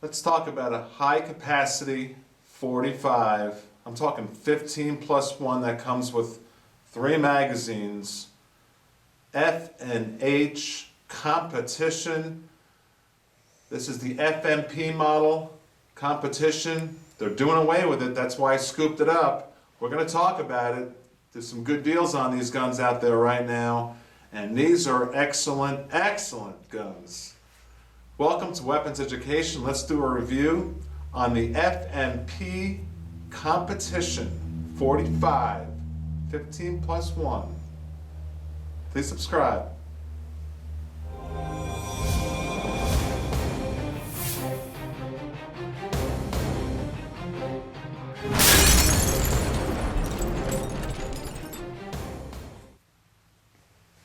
Let's talk about a high capacity 45. I'm talking 15 plus 1 that comes with 3 magazines. FNH competition. This is the FNP model competition. They're doing away with it. That's why I scooped it up. We're going to talk about it. There's some good deals on these guns out there right now. And these are excellent, excellent guns. Welcome to Weapons Education. Let's do a review on the FNP Competition 45, 15 plus 1. Please subscribe.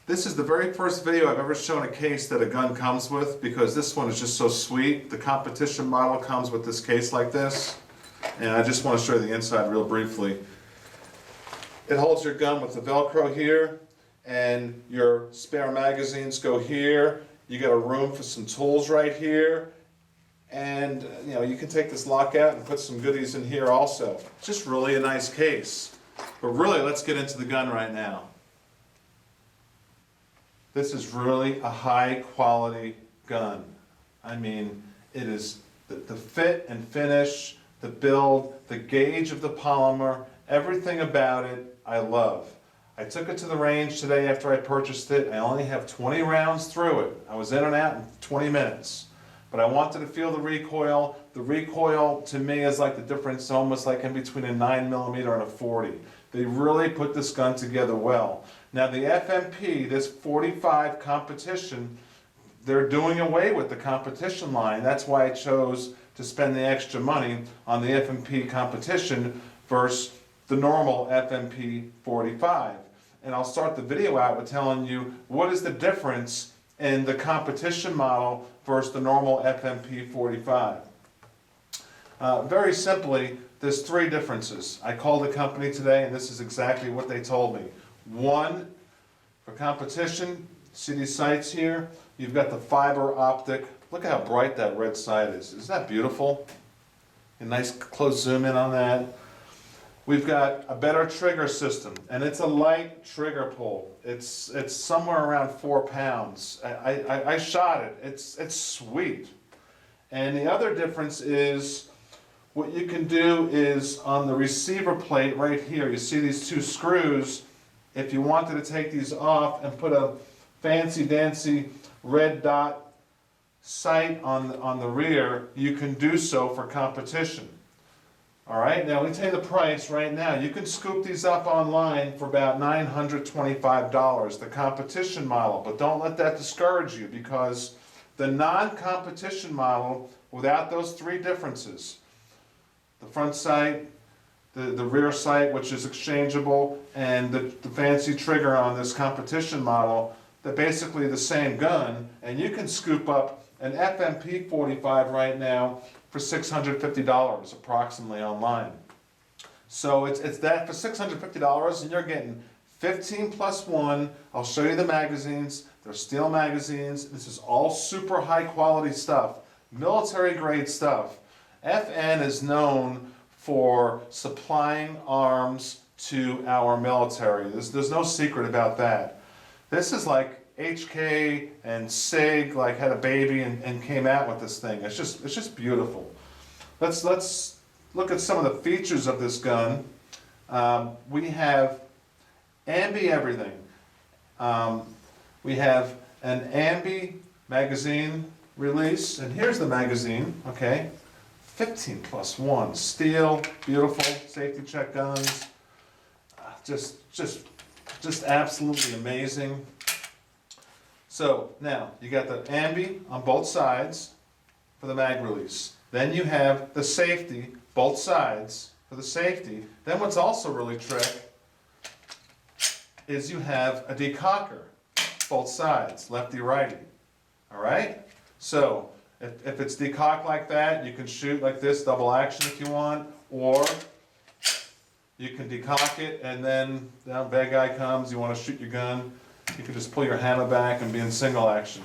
This is the very first video I've ever shown a case that a gun comes with, because this one is just so sweet. The competition model comes with this case like this, and I just want to show you the inside real briefly. It holds your gun with the Velcro here, and your spare magazines go here. You got a room for some tools right here, and you can take this lock out and put some goodies in here also. Just really a nice case. But really, let's get into the gun right now. This is really a high quality gun. I mean, it is the fit and finish, the build, the gauge of the polymer, everything about it I love. I took it to the range today after I purchased it. I only have 20 rounds through it. I was in and out in 20 minutes. But I wanted to feel the recoil. The recoil to me is like the difference almost like in between a 9mm and a 40. They really put this gun together well. Now the FNP, this 45 competition, they're doing away with the competition line. That's why I chose to spend the extra money on the FNP competition versus the normal FNP 45. And I'll start the video out with telling you what is the difference in the competition model versus the normal FNP 45. Very simply, there's 3 differences. I called the company today and this is exactly what they told me. 1, for competition, see these sights here? You've got the fiber optic. Look at how bright that red sight is. Isn't that beautiful? A nice close zoom in on that. We've got a better trigger system, and it's a light trigger pull. It's somewhere around 4 pounds. I shot it. It's sweet. And the other difference is what you can do is on the receiver plate right here, you see these 2 screws. If you wanted to take these off and put a fancy-dancy red dot sight on the rear, you can do so for competition. All right, now let me tell you the price right now. You can scoop these up online for about $925, the competition model, but don't let that discourage you, because the non-competition model, without those 3 differences, the front sight, the rear sight, which is exchangeable, and the fancy trigger on this competition model, they're basically the same gun, and you can scoop up an FNP 45 right now for $650 approximately online. So it's that for $650, and you're getting 15 plus 1. I'll show you the magazines. They're steel magazines. This is all super high quality stuff, military grade stuff. FN is known for supplying arms to our military. There's no secret about that. This is like HK and SIG had a baby and came out with this thing. It's just beautiful. Let's look at some of the features of this gun. We have ambi everything. We have an ambi magazine release, and here's the magazine. Okay, 15 plus 1, steel, beautiful, safety check guns. Just absolutely amazing. So now you got the ambi on both sides for the mag release. Then you have the safety, both sides for the safety. Then what's also really trick is you have a decocker, both sides, lefty righty. All right? So if it's decocked like that, you can shoot like this, double action if you want, or you can decock it and then bad guy comes, you want to shoot your gun, you can just pull your hammer back and be in single action.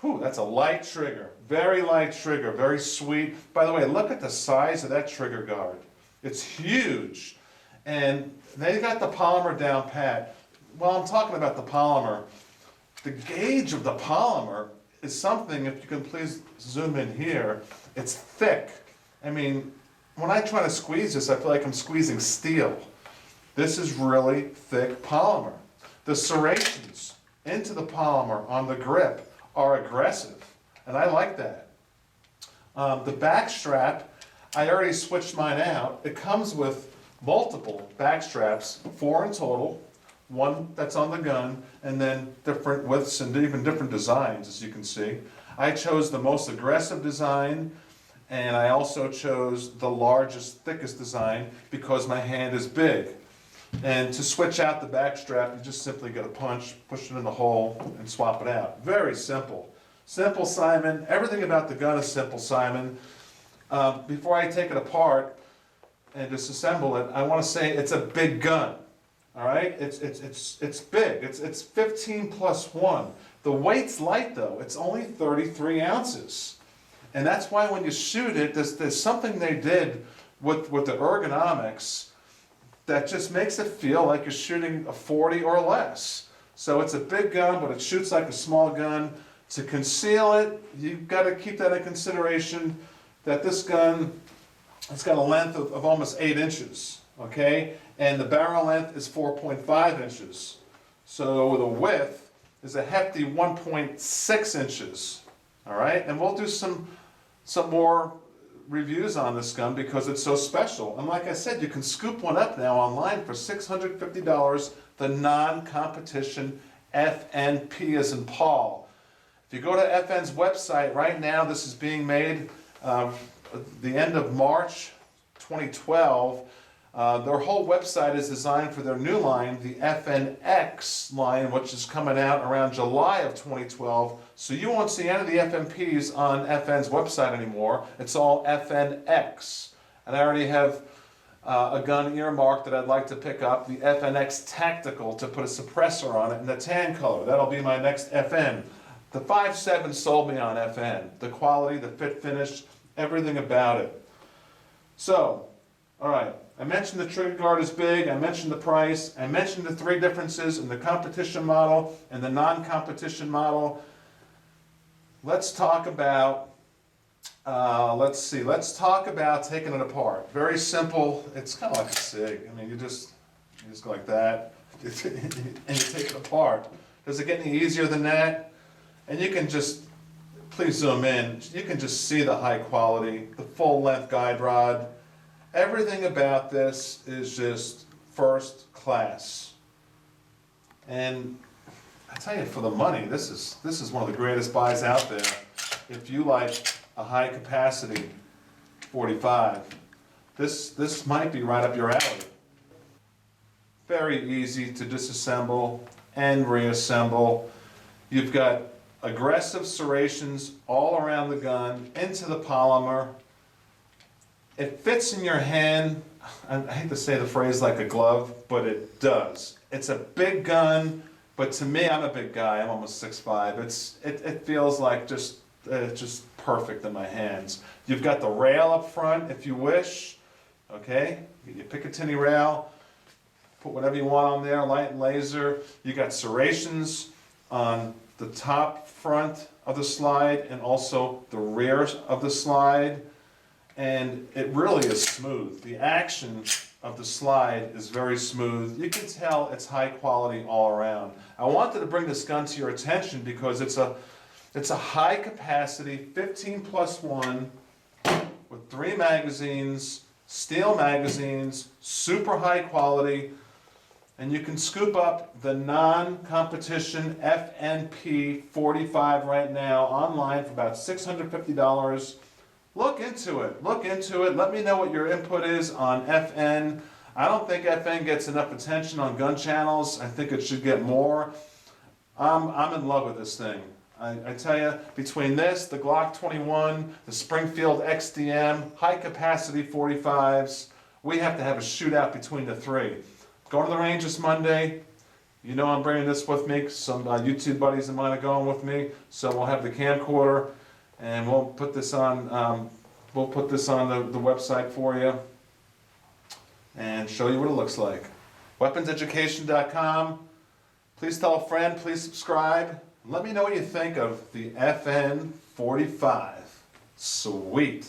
Whew, that's a light trigger, very light trigger, very sweet. By the way, look at the size of that trigger guard. It's huge. And they got the polymer down pat. While I'm talking about the polymer, the gauge of the polymer is something, if you can please zoom in here, it's thick. I mean, when I try to squeeze this, I feel like I'm squeezing steel. This is really thick polymer. The serrations into the polymer on the grip are aggressive, and I like that. The back strap, I already switched mine out. It comes with multiple back straps, 4 in total, one that's on the gun, and then different widths and even different designs, as you can see. I chose the most aggressive design, and I also chose the largest, thickest design because my hand is big. And to switch out the back strap, you just simply get a punch, push it in the hole, and swap it out. Very simple. Simple, Simon. Everything about the gun is simple, Simon. Before I take it apart and disassemble it, I want to say it's a big gun. All right? It's big. It's 15 plus 1. The weight's light, though. It's only 33 ounces. And that's why when you shoot it, there's something they did with the ergonomics that just makes it feel like you're shooting a 40 or less. So it's a big gun, but it shoots like a small gun. To conceal it, you've got to keep that in consideration, that this gun, it's got a length of almost 8 inches, okay? And the barrel length is 4.5 inches. So the width is a hefty 1.6 inches, all right? And we'll do some more reviews on this gun because it's so special. And like I said, you can scoop one up now online for $650, the non-competition FNP as in Paul. If you go to FN's website right now, this is being made the end of March 2012. Their whole website is designed for their new line, the FNX line, which is coming out around July of 2012. So you won't see any of the FNPs on FN's website anymore. It's all FNX. And I already have a gun earmarked that I'd like to pick up, the FNX Tactical, to put a suppressor on it in the tan color. That'll be my next FN. The 5.7 sold me on FN. The quality, the fit finish, everything about it. So, all right. I mentioned the trigger guard is big, I mentioned the price, I mentioned the 3 differences in the competition model and the non-competition model. Let's talk about, let's talk about taking it apart. Very simple, it's kind of like a SIG. I mean, you just go like that, and you take it apart. Does it get any easier than that? And you can just, please zoom in, you can just see the high quality, the full length guide rod. Everything about this is just first class. And I tell you, for the money, this is one of the greatest buys out there. If you like a high capacity 45, this might be right up your alley. Very easy to disassemble and reassemble. You've got aggressive serrations all around the gun, into the polymer. It fits in your hand, I hate to say the phrase like a glove, but it does. It's a big gun, but to me, I'm a big guy, I'm almost 6'5". It feels like just perfect in my hands. You've got the rail up front if you wish, okay? You pick a tinny rail, put whatever you want on there, light and laser. You got serrations on the top front of the slide and also the rear of the slide. And it really is smooth. The action of the slide is very smooth. You can tell it's high quality all around. I wanted to bring this gun to your attention because it's a high capacity 15 plus 1 with 3 magazines, steel magazines, super high quality, and you can scoop up the non-competition FNP 45 right now online for about $650. Look into it, let me know what your input is on FN. I don't think FN gets enough attention on gun channels. I think it should get more. I'm in love with this thing. I tell you, between this, the Glock 21, the Springfield XDM, high capacity 45s, we have to have a shootout between the 3. Going to the range this Monday, You know I'm bringing this with me. Some YouTube buddies of mine are going with me, so we'll have the camcorder, and we'll put this on. We'll put this on the website for you, and show you what it looks like. weaponseducation.com. Please tell a friend. Please subscribe. Let me know what you think of the FN45. Sweet.